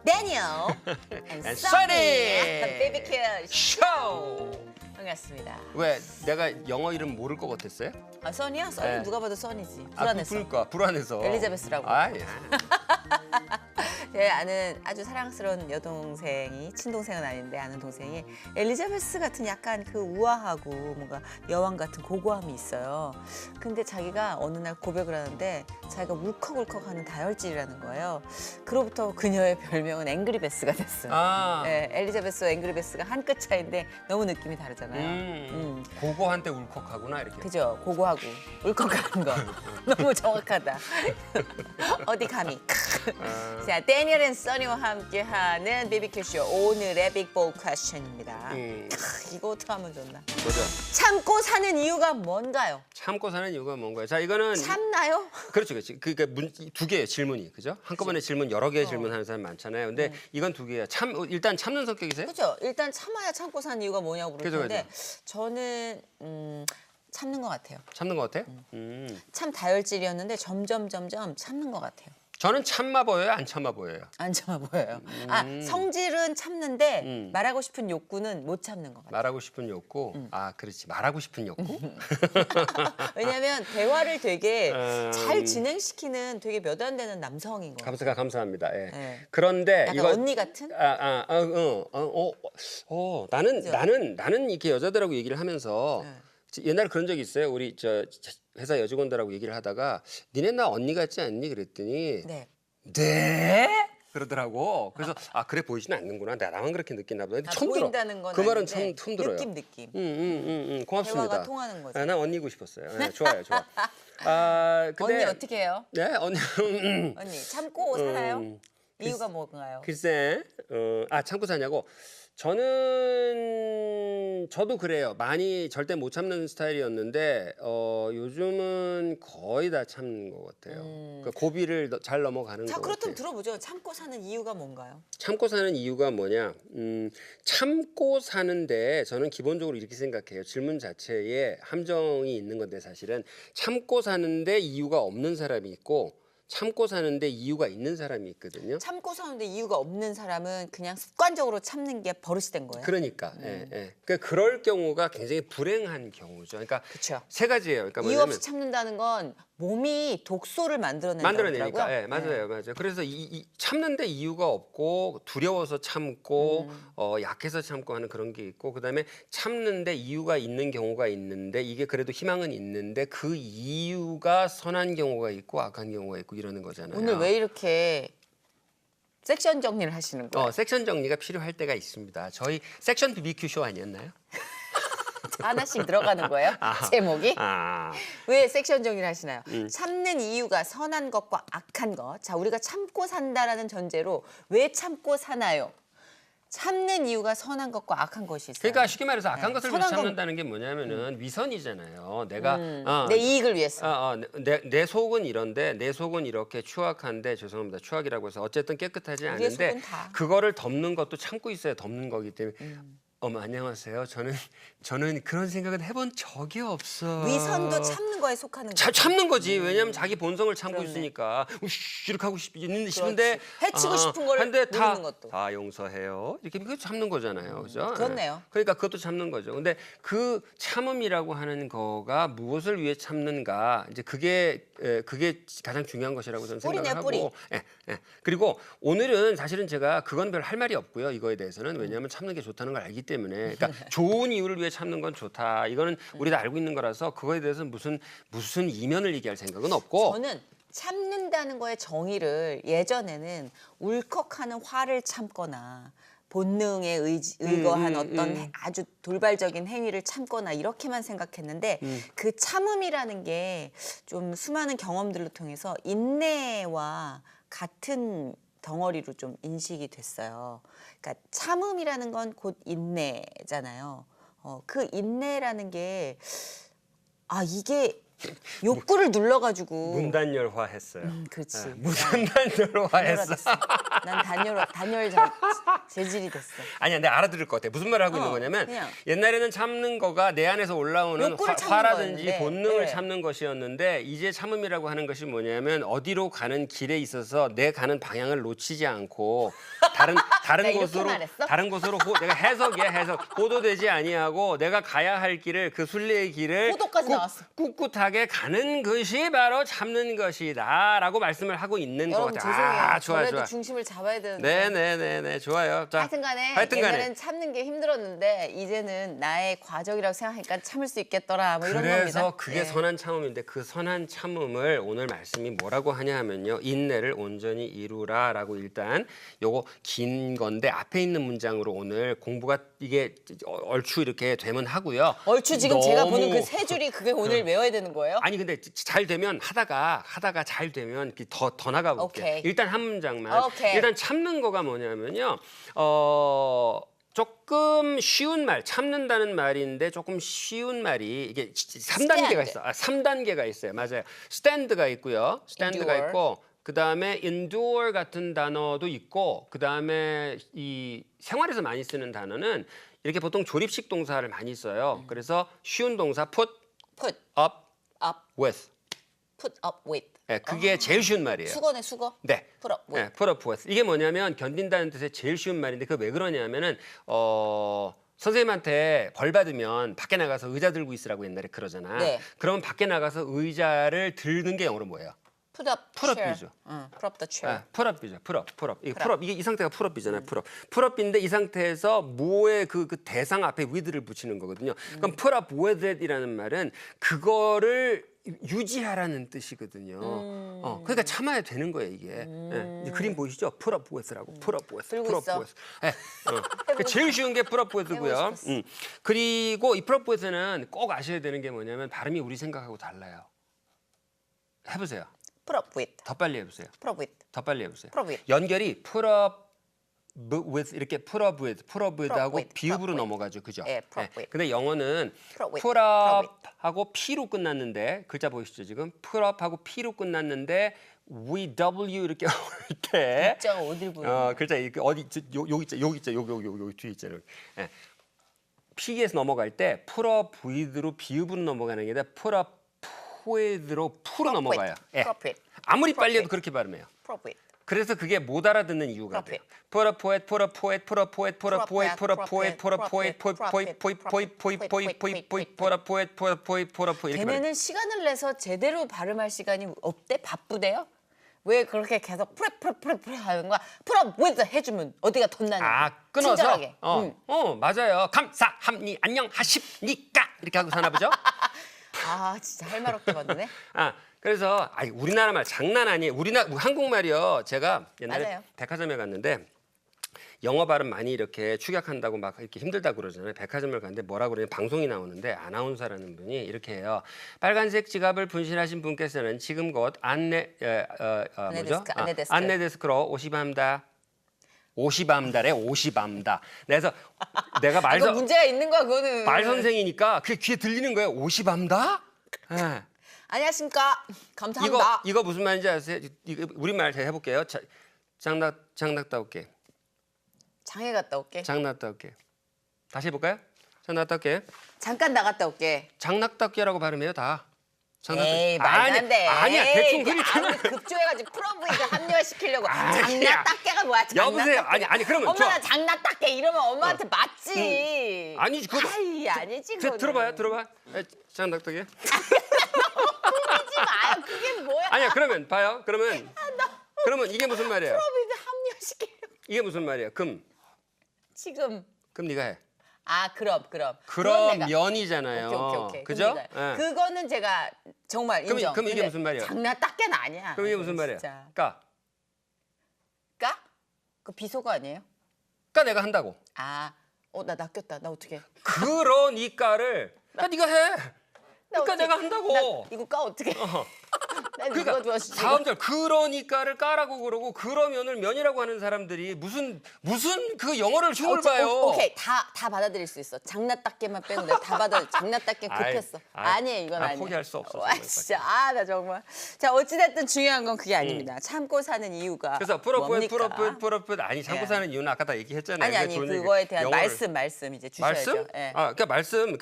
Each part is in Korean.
Daniel and Sunny BBQ 쇼! 반갑습니다. 왜 내가 영어 이름 모를 것 같았어요? 아, 써니야? 써니 네. 누가 봐도 써니지. 불안했어. 그러니까 불안해서. 엘리자베스라고. 아, 예. 제 아는 아주 사랑스러운 여동생이, 친동생은 아닌데 아는 동생이 엘리자베스 같은 약간 그 우아하고 뭔가 여왕 같은 고고함이 있어요. 근데 자기가 어느 날 고백을 하는데 자기가 울컥울컥하는 다혈질이라는 거예요. 그로부터 그녀의 별명은 앵그리베스가 됐어요. 아, 네, 엘리자베스와 앵그리베스가 한 끗 차이인데 너무 느낌이 다르잖아요. 고고한테 울컥하구나 이렇게. 그죠? 고고하고 울컥하는 거 너무 정확하다. 어디 감히. 자, 데니엘 앤 써니와 함께하는 BBQ 쇼 오늘의 빅볼 퀘스천입니다. 이거 어떻게 하면 좋나? 뭐죠? 참고 사는 이유가 뭔가요? 참고 사는 이유가 뭔가요? 자, 이거는 참나요? 그렇죠, 그렇지. 그러니까 두 개의 질문이, 그죠? 한꺼번에 질문 여러 개의 질문하는 사람 많잖아요. 근데 이건 두 개야. 일단 참는 성격이세요? 그죠? 일단 참아야 참고 사는 이유가 뭐냐고 그죠, 물었는데 저는 참는 것 같아요. 참는 것 같아요? 참 다혈질이었는데 점점 참는 것 같아요. 저는 참아 보여요, 안 참아 보여요? 안 참아 보여요. 아, 성질은 참는데 말하고 싶은 욕구는 못 참는 것 같아요. 말하고 싶은 욕구? 아, 그렇지. 말하고 싶은 욕구? 왜냐하면 대화를 되게 잘 진행시키는 되게 몇 안 되는 남성인 것 같아요. 감사합니다. 예. 네. 그런데 약간 이거 언니 같은? 나는 이렇게 여자들하고 얘기를 하면서 옛날에 그런 적이 있어요. 우리 회사 여직원들하고 얘기를 하다가 니네 나 언니 같지 않니? 그랬더니 네. 네? 그러더라고. 그래서 그래 보이지는 않는구나. 나만 그렇게 느끼나 보다. 아, 처음 들어. 보인다는 건 그 말은 아닌데 처음 들어요. 느낌. 고맙습니다. 대화가 통하는 거죠. 난 언니고 싶었어요. 네, 좋아요. 근데 언니 어떻게 해요? 네, 언니. 언니 참고 살아요? 이유가 뭔가요? 글쎄, 참고 사냐고. 저도 그래요. 많이 절대 못 참는 스타일이었는데 요즘은 거의 다 참는 것 같아요. 그러니까 고비를 잘 넘어가는 것 자, 같아요. 그렇다면 들어보죠. 참고 사는 이유가 뭔가요? 참고 사는 이유가 뭐냐? 참고 사는데 저는 기본적으로 이렇게 생각해요. 질문 자체에 함정이 있는 건데 사실은 참고 사는데 이유가 없는 사람이 있고 참고 사는데 이유가 있는 사람이 있거든요. 참고 사는데 이유가 없는 사람은 그냥 습관적으로 참는 게 버릇이 된 거예요. 그러니까, 그러니까 그럴 경우가 굉장히 불행한 경우죠. 그러니까 그쵸. 세 가지예요. 그러니까 이유 뭐냐면 없이 참는다는 건 몸이 독소를 만들어낸다고요. 만들어내니까, 맞아요. 그래서 참는데 이유가 없고 두려워서 참고 약해서 참고 하는 그런 게 있고, 그다음에 참는데 이유가 있는 경우가 있는데 이게 그래도 희망은 있는데 그 이유가 선한 경우가 있고 악한 경우가 있고 이러는 거잖아요. 오늘 왜 이렇게 섹션 정리를 하시는 거예요? 섹션 정리가 필요할 때가 있습니다. 저희 섹션 BBQ 쇼 아니었나요? 하나씩 들어가는 거예요? 제목이? 왜 섹션 정리를 하시나요? 참는 이유가 선한 것과 악한 것. 자, 우리가 참고 산다라는 전제로 왜 참고 사나요? 참는 이유가 선한 것과 악한 것이 있어요. 그러니까 쉽게 말해서 악한 네, 것을 선한 참는다는 게 뭐냐면은 위선이잖아요. 내가 내 이익을 위해서. 내 속은 이런데 내 속은 이렇게 추악한데 죄송합니다. 추악이라고 해서 어쨌든 깨끗하지 우리의 않은데 속은 다. 그거를 덮는 것도 참고 있어야 덮는 거기 때문에 안녕하세요. 저는 그런 생각은 해본 적이 없어. 위선도 참는 거에 속하는 거죠. 참는 거지. 왜냐하면 자기 본성을 참고 그렇네. 있으니까 이렇게 하고 싶은데 해치고 싶은 걸 근데 누르는 것도. 다 용서해요. 이렇게 그거 참는 거잖아요. 그죠? 그렇네요. 그러니까 그것도 참는 거죠. 근데 그 참음이라고 하는 거가 무엇을 위해 참는가? 이제 그게 가장 중요한 것이라고 저는 뿌리네요, 생각을 뿌리. 하고. 그리고 오늘은 사실은 제가 그건 별 할 말이 없고요. 이거에 대해서는 왜냐하면 참는 게 좋다는 걸 알기 때문에. 그러니까 좋은 이유를 위해 참는 건 좋다. 이거는 우리 다 알고 있는 거라서 그거에 대해서 무슨 이면을 얘기할 생각은 없고. 저는 참는다는 거의 정의를 예전에는 울컥하는 화를 참거나 본능에 의거한 어떤 아주 돌발적인 행위를 참거나 이렇게만 생각했는데 그 참음이라는 게 좀 수많은 경험들을 통해서 인내와 같은 덩어리로 좀 인식이 됐어요. 그러니까 참음이라는 건 곧 인내잖아요. 그 인내라는 게 이게 욕구를 눌러가지고. 문단열화했어요. 그렇지. 문단열화했어. 난 단열 재질이 됐어. 아니야, 내가 알아들을 것 같아. 무슨 말을 하고 있는 거냐면 그냥. 옛날에는 참는 거가 내 안에서 올라오는 욕구를 참는 화라든지 거였는데, 본능을 네. 참는 것이었는데 이제 참음이라고 하는 것이 뭐냐면 어디로 가는 길에 있어서 내 가는 방향을 놓치지 않고 다른 나 이렇게 곳으로 말했어? 내가 해석이야, 해석. 호도되지 아니하고 내가 가야 할 길을 그 순례의 길을 호도까지 나왔어. 꿋꿋하게 가는 것이 바로 참는 것이다라고 말씀을 하고 있는 것 여러분 같아요. 죄송해요. 아, 좋아, 저래도 좋아. 중심을 잡아야 되는데. 네네네네, 좋아요. 자, 하여튼간에 하여튼간에. 옛날엔 참는 게 힘들었는데 이제는 나의 과정이라고 생각하니까 참을 수 있겠더라 뭐 이런 그래서 겁니다. 그게 예. 선한 참음인데 그 선한 참음을 오늘 말씀이 뭐라고 하냐 하면요. 인내를 온전히 이루라라고 일단 요거 긴 건데 앞에 있는 문장으로 오늘 공부가 이게 얼추 이렇게 되면 하고요. 얼추 지금 제가 너무- 보는 그 세 줄이 그게 오늘 외워야 되는 거예요? 아니 근데 잘 되면 하다가 잘 되면 더 나가 볼게요. 오케이. 일단 한 문장만. 오케이. 일단 참는 거가 뭐냐면요. 조금 쉬운 말, 참는다는 말인데 조금 쉬운 말이 이게 3단계가 있어. 3단계가 있어요. 맞아요. stand가 있고요. stand가 endure. 있고 그다음에 endure 같은 단어도 있고 그다음에 이 생활에서 많이 쓰는 단어는 이렇게 보통 조립식 동사를 많이 써요. 그래서 쉬운 동사 put Put up up, with. put up with. 예, 그게 제일 쉬운 말이에요. 수거네 수거. 네. Put up with. 네, put up with. 이게 뭐냐면 견딘다는 뜻의 제일 쉬운 말인데 그게 왜 그러냐면은 선생님한테 벌 받으면 밖에 나가서 의자 들고 있으라고 옛날에 그러잖아. 네. 그러면 밖에 나가서 의자를 들는 게 영어로 뭐예요? Put up Put chair. up이죠. 응, put up the chair. 아, 풀업이죠. 풀업. 이게 풀업. 풀업. 이게 이 상태가 풀업이잖아요. 풀업인데 이 상태에서 뭐의 그 대상 앞에 with를 붙이는 거거든요. 그럼 put up with it이라는 말은 그거를 유지하라는 뜻이거든요. 그러니까 참아야 되는 거예요, 이게. 예, 이제 그림 보이시죠? put up with라고. put up with. 들고 put up 있어. with. 예, 그러니까 제일 쉬운 게 put up with고요. 해보고 싶었어. 그리고 이 put up with는 꼭 아셔야 되는 게 뭐냐면 발음이 우리 생각하고 달라요. 해보세요. Put up with. 더 빨리 해보세요. Put up with. 더 빨리 해보세요. Put up with. 연결이 put up with 이렇게 put up with 하고 with, 비읍으로 put up with. 넘어가죠, 그죠? 예, put up with. 근데 영어는 Put up with, put put up up 하고 p로 끝났는데 글자 보이시죠 지금? put up 하고 p로 끝났는데 w 이렇게 올 때 글자가 어딜 보여? 글자 이렇게 어디 여기 있죠, 여기 뒤에 있잖아요. 예. p에서 넘어갈 때 put up with로 비읍으로 넘어가는 게 아니라 put up with로 프로 넘어가요. 예. Put up with. 아무리 빨리 해도 그렇게 발음해요. Put up with. 그래서 그게 못 알아듣는 이유가 돼요. put up with, put up with, put up with, put up with, put up with, put up with, put up with, put up with, put up with 이렇게 말해요. 걔네는 시간을 내서 제대로 발음할 시간이 없대? 바쁘대요? 왜 그렇게 계속 프레 하는 거야? Put up with 해주면 어디가 덧나냐? 아, 끊어서 친절하게. 맞아요. 감사합니 안녕하십니까 이렇게 하고 사나 보죠. 아 진짜 할 말 없게 봤네. 그래서 우리나라 말 장난 아니에요. 한국말이요. 제가 옛날에 맞아요. 백화점에 갔는데 영어 발음 많이 이렇게 축약한다고 막 이렇게 힘들다고 그러잖아요. 백화점을 갔는데 뭐라고 그러냐 방송이 나오는데 아나운서라는 분이 이렇게 해요. 빨간색 지갑을 분실하신 분께서는 지금 곧 안내 데스크로 오시밤다. 오시밤다래 오시밤다. 그래서 내가 이거 문제가 있는 거야 그거는. 말 선생이니까 그게 귀에 들리는 거예요. 오시밤다? 예. 안녕하십니까. 감사합니다. 이거 무슨 말인지 아세요? 이거 우리말 제가 해볼게요. 장nak 갔다 올게. 장에 갔다 올게. 장 갔다 올게. 다시 해볼까요? 장 갔다 올게. 잠깐 나갔다 올게. 장nak 갔다 올게라고 발음해요 다. 에이 말도 안 돼. 아니야 대충 이게 그렇게. 아무리 급조해가지고 프로브이드 합리화시키려고 장난 닦개가 뭐야? 여보세요. 아니 그러면 엄마 좋아. 나 장난 닦개 이러면 엄마한테 맞지. 아니지 그거. 아니지 그거. 들어봐. 장 갔다 올게. 꾸미지 마요. 그게 뭐야? 아니야 그러면 봐요. 그러면 이게 무슨 말이에요? 프로브이드 합리화시키려고. 이게 무슨 말이에요? 지금. 그럼 네가 해. 그럼. 그러면이잖아요. 오케이. 그죠? 예. 그거는 제가 정말 인정. 그럼 이게 무슨 말이야? 장난 닦개는 아니야. 그럼 이게 무슨 말이야? 진짜. 까 그 비속어 아니에요? 내가 한다고. 나 낚였다. 나 어떻게? 그러니까를 네가 해. 그러니까 내가 한다고. 이거 까 어떻게? 난 이거 좋아하지. 다음 절 그러니까를 까라고 그러고 그러면을 면이라고 하는 사람들이 무슨 그 영어를 흉을 봐요. 오케이 다 받아들일 수 있어. 장난답게만 빼고 내가 다 받아. 장난답게 급했어. 아니에요 이건 아니야. 포기할 수 없어. 와 진짜 나 정말. 자 어찌됐든 중요한 건 그게 아닙니다. 참고 사는 이유가 그래서 프로핏 아니 참고 예. 사는 이유는 아까 다 얘기했잖아요. 아니 그러니까 좋은 그거에 얘기. 대한 영어를- 말씀 이제 주셔야죠. 말씀? 예. 그러니까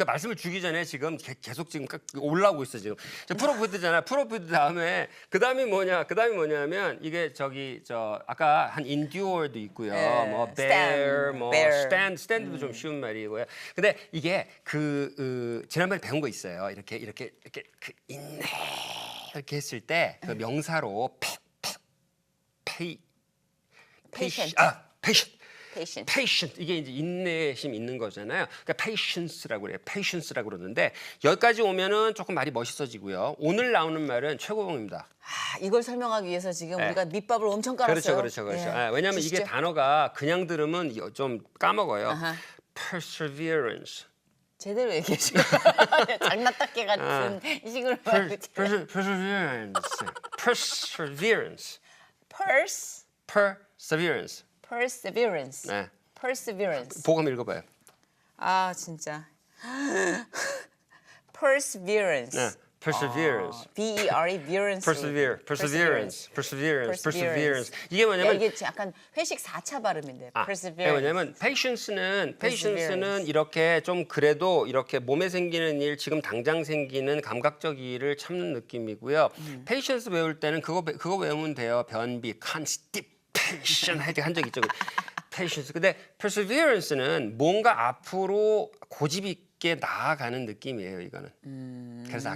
말씀을 주기 전에 지금 계속 지금 올라오고 있어 지금. 프로핏이잖아. 프로핏 다음에 그다음이 뭐냐면 이게 아까 한 endure도 있고요. 예, 뭐 stand, bear. stand도 좀 쉬운 말이고요. 근데 이게 지난번에 배운 거 있어요. 이렇게 그 인내 이렇게 했을 때 그 명사로 Patient. patient 이게 이제 인내심 있는 거잖아요. 그러니까 patience라고 그래요. patience라고 그러는데 여기까지 오면은 조금 말이 멋있어지고요. 오늘 나오는 말은 최고봉입니다. 이걸 설명하기 위해서 지금 우리가 밑밥을 엄청 깔았어요. 그렇죠. 예. 왜냐하면 이게 주시죠. 단어가 그냥 들으면 좀 까먹어요. 아하. perseverance. 제대로 얘기해 주세요. 장난답게 같은 이 식으로 말고 perseverance. perseverance. 네. perseverance. 보고 한번 읽어봐요. 아 진짜. perseverance. 네. perseverance. perseverance. 이게 야, 뭐냐면 이게 약간 회식 4차 발음인데. 이게 perseverance. 뭐냐면 patience는 이렇게 좀 그래도 이렇게 몸에 생기는 일, 지금 당장 생기는 감각적 일을 참는 느낌이고요. patience 외울 때는 그거 외우면 돼요. 변비, constipation 할 때 한 적 있죠. patience. 근데 perseverance는 뭔가 앞으로 고집 있게 나아가는 느낌이에요. 이거는. 그래서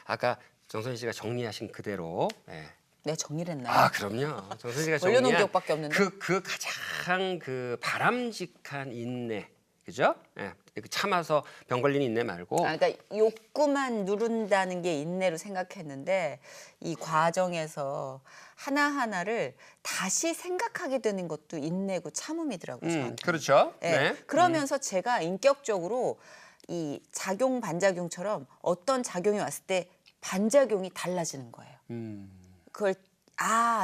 아까 정선희 씨가 정리하신 그대로. 네. 내가 정리를 했나요? 아 그럼요. 정선 씨가 올려놓은 정리한 기억밖에 없는데. 그 가장 그 바람직한 인내, 그죠? 예, 이렇게 참아서 병 걸린 인내 말고. 그러니까 욕구만 누른다는 게 인내로 생각했는데 이 과정에서 하나하나를 다시 생각하게 되는 것도 인내고 참음이더라고요. 저한테. 그렇죠. 예. 네. 그러면서 제가 인격적으로 이 작용 반작용처럼 어떤 작용이 왔을 때 반작용이 달라지는 거예요. 그걸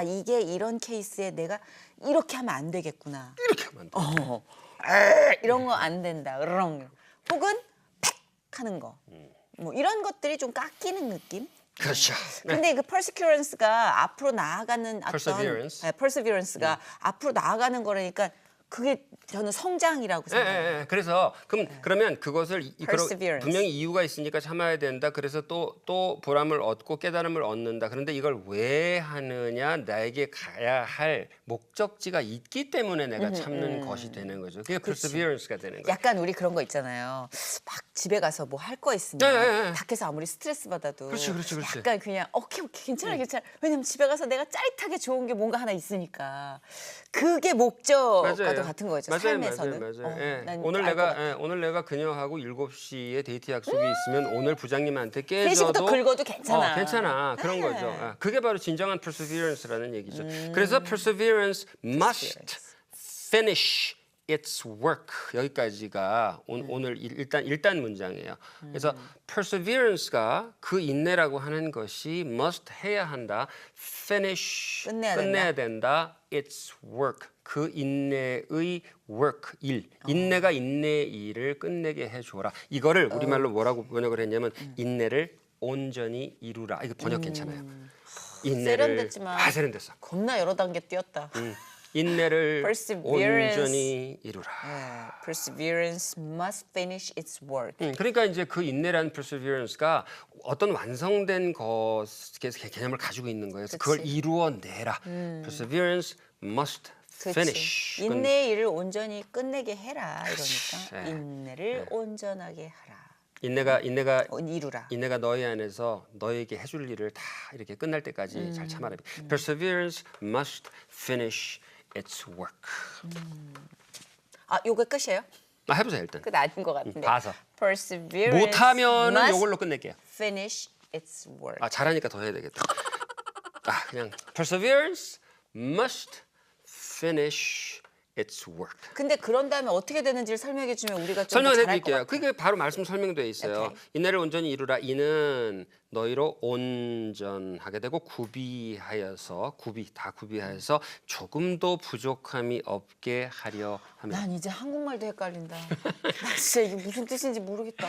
이게 이런 케이스에 내가 이렇게 하면 안 되겠구나. 이렇게 하면 돼. 이런 거 안 된다. 으렁. 혹은 팩 하는 거. 뭐 이런 것들이 좀 깎이는 느낌? 그렇죠. 네. 근데 그 perseverance가 앞으로 나아가는 Perseverance. perseverance가 앞으로 나아가는 거라니까 그게 저는 성장이라고 생각해요. 그래서 그러면 그것을 Perseverance. 분명히 이유가 있으니까 참아야 된다. 그래서 또 보람을 얻고 깨달음을 얻는다. 그런데 이걸 왜 하느냐? 나에게 가야 할 목적지가 있기 때문에 내가 참는 것이 되는 거죠. 그게 perseverance가 되는 거예요. 약간 우리 그런 거 있잖아요. 막 집에 가서 뭐 할 거 있으면 네. 밖에서 아무리 스트레스 받아도 그렇지. 약간 그냥 오케이 괜찮아. 왜냐면 집에 가서 내가 짜릿하게 좋은 게 뭔가 하나 있으니까 그게 목적과도 같은 거죠. 삶에서는. 맞아요. 예. 난 오늘 알 것 같아. 오늘 내가 그녀하고 7시에 데이트 약속이 있으면 오늘 부장님한테 깨져도 3시부터 긁어도 괜찮아. 괜찮아. 그런 네. 거죠. 그게 바로 진정한 perseverance라는 얘기죠. 그래서 perseverance must finish its work. 여기까지가 오늘 일단 문장이에요. 그래서 perseverance가 그 인내라고 하는 것이 must 해야 한다. finish 끝내야 된다. its work. 그 인내의 work 일. 인내가 인내의 일을 끝내게 해줘라. 이거를 우리말로 뭐라고 번역을 했냐면 인내를 온전히 이루라. 이거 번역 괜찮아요. 세련됐지만 세련됐어. 겁나 여러 단계 뛰었다. 인내를 Perseverance. 온전히 이루라. Perseverance must finish its work. 그러니까 이제 그 인내라는 perseverance가 어떤 완성된 것의 개념을 가지고 있는 거예요. 그래서 그걸 이루어내라. Perseverance must finish. 인내의 일을 온전히 끝내게 해라. 이러니까 네. 인내를 온전하게 하라. 인내가 이루라. 인내가 너희 안에서 너에게 해줄 일을 다 이렇게 끝날 때까지 잘 참아라. Perseverance must finish its work. 요게 끝이에요? 해보세요 일단. 끝 아닌 것 같은데. 봐서. Perseverance 못하면은 must 이걸로 끝낼게요. finish its work. 잘하니까 더 해야 되겠다. 그냥 Perseverance must finish its work. 근데 그런 다음에 어떻게 되는지를 설명해 주면 우리가 좀 설명해 더 잘할 것 드릴게요. 같아요. 그게 바로 말씀 설명되어 있어요. 오케이. 인내를 온전히 이루라. 이는 너희로 온전하게 되고 구비하여서 조금도 부족함이 없게 하려 함이라. 난 이제 한국말도 헷갈린다. 나 진짜 이게 무슨 뜻인지 모르겠다.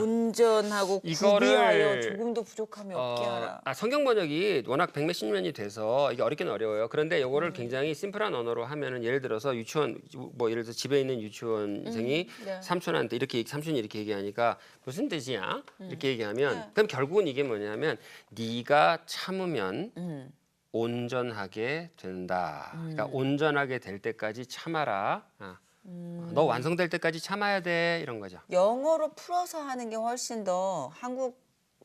온전하고 이거를, 구비하여 조금도 부족함이 없게 하라. 성경 번역이 워낙 백몇십 년이 돼서 이게 어렵긴 어려워요. 그런데 이거를 굉장히 심플한 언어로 하면은 예를 들어서 유치원 뭐 예를 들어서 집에 있는 유치원생이 네. 삼촌한테 삼촌이 이렇게 얘기하니까 무슨 뜻이야? 이렇게 얘기하면 그럼 결국은 이게 뭐냐면 네가 참으면 온전하게 된다. 그러니까 온전하게 될 때까지 참아라. 너 완성될 때까지 참아야 돼 이런 거죠. 영어로 풀어서 하는 게 훨씬 더 한국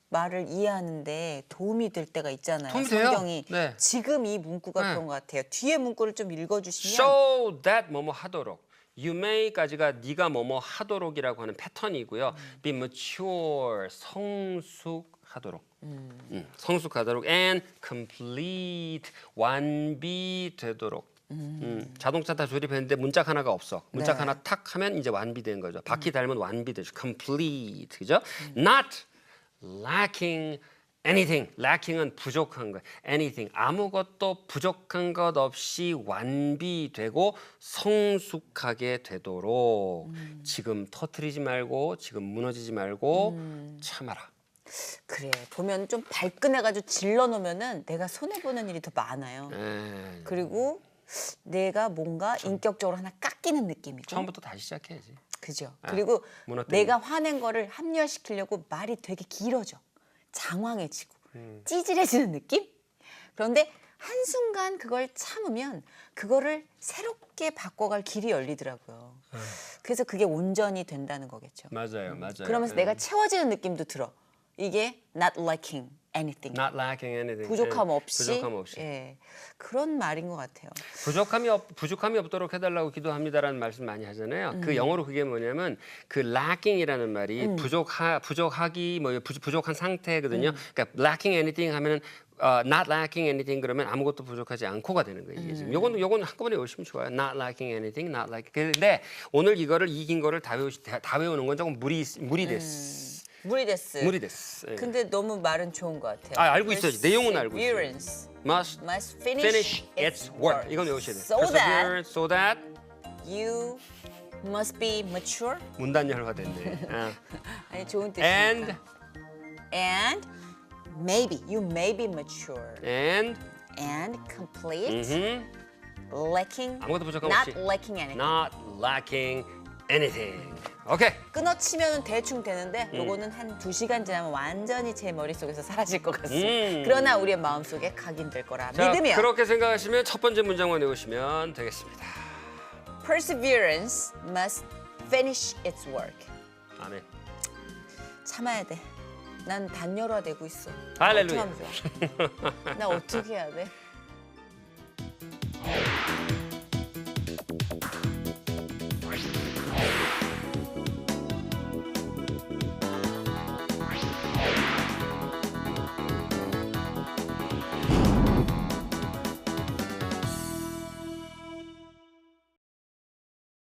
말을 이해하는데 도움이 될 때가 있잖아요. 도움이 돼요. 성경이 네. 지금 이 문구가 네. 그런 것 같아요. 뒤에 문구를 좀 읽어주시면 So that 뭐뭐 하도록. You may까지가 네가 뭐뭐 하도록이라고 하는 패턴이고요. Be mature 성숙하도록. 성숙하도록 and complete 완비되도록. 자동차 다 조립했는데 문짝 하나가 없어. 문짝 네. 하나 탁 하면 이제 완비된 거죠. 바퀴 달면 완비되죠. complete 그죠? Not lacking anything. lacking은 부족한 거. anything 아무것도 부족한 것 없이 완비되고 성숙하게 되도록 지금 터트리지 말고 지금 무너지지 말고 참아라. 그래 보면 좀 발끈해가지고 질러놓으면은 내가 손해 보는 일이 더 많아요. 그리고 내가 뭔가 인격적으로 하나 깎이는 느낌이고. 처음부터 다시 시작해야지. 그죠. 그리고 무너뜨리고. 내가 화낸 거를 합리화시키려고 말이 되게 길어져. 장황해지고 찌질해지는 느낌? 그런데 한순간 그걸 참으면 그거를 새롭게 바꿔갈 길이 열리더라고요. 그래서 그게 온전히 된다는 거겠죠. 맞아요, 맞아요. 그러면서 내가 채워지는 느낌도 들어. 이게 not lacking anything. not lacking anything. 부족함 없이. 부족함 없이. 예, 그런 말인 것 같아요. 부족함이 없도록 해달라고 기도합니다라는 말씀 많이 하잖아요. 그 영어로 그게 뭐냐면 그 lacking이라는 말이 부족하기 뭐 부족한 상태거든요. 그러니까 lacking anything 하면은 not lacking anything 그러면 아무것도 부족하지 않고가 되는 거예요. 이게 지금 요건 한꺼번에 외우시면 좋아요. not lacking anything, not lacking. 근데 오늘 이거를 이긴 거를 다 외우는 건 조금 무리됐어. 무리됐어. 예. 근데 너무 말은 좋은 것 같아요. 알고 있어야지. 내용은 알고 있어요. Perseverance must finish its work. 이건 외우셔야 돼요. So that Perseverance, so that you must be mature. 문단열화 됐네. 아니 좋은 뜻이니까. And maybe you may be mature and complete, lacking 아무것도 부족함 not 없이. lacking anything. not lacking anything. 오케이. 끊어치면 대충 되는데 요거는 한 2시간 지나면 완전히 제 머릿속에서 사라질 것 같습니다. 그러나 우리의 마음속에 각인될 거라 자, 믿으며 그렇게 생각하시면 첫 번째 문장만 외우시면 되겠습니다. Perseverance must finish its work. 아멘. 참아야 돼. 난 단열화되고 있어. 할렐루야. 어떻게 하면 좋아? 나 어떻게 해야 돼?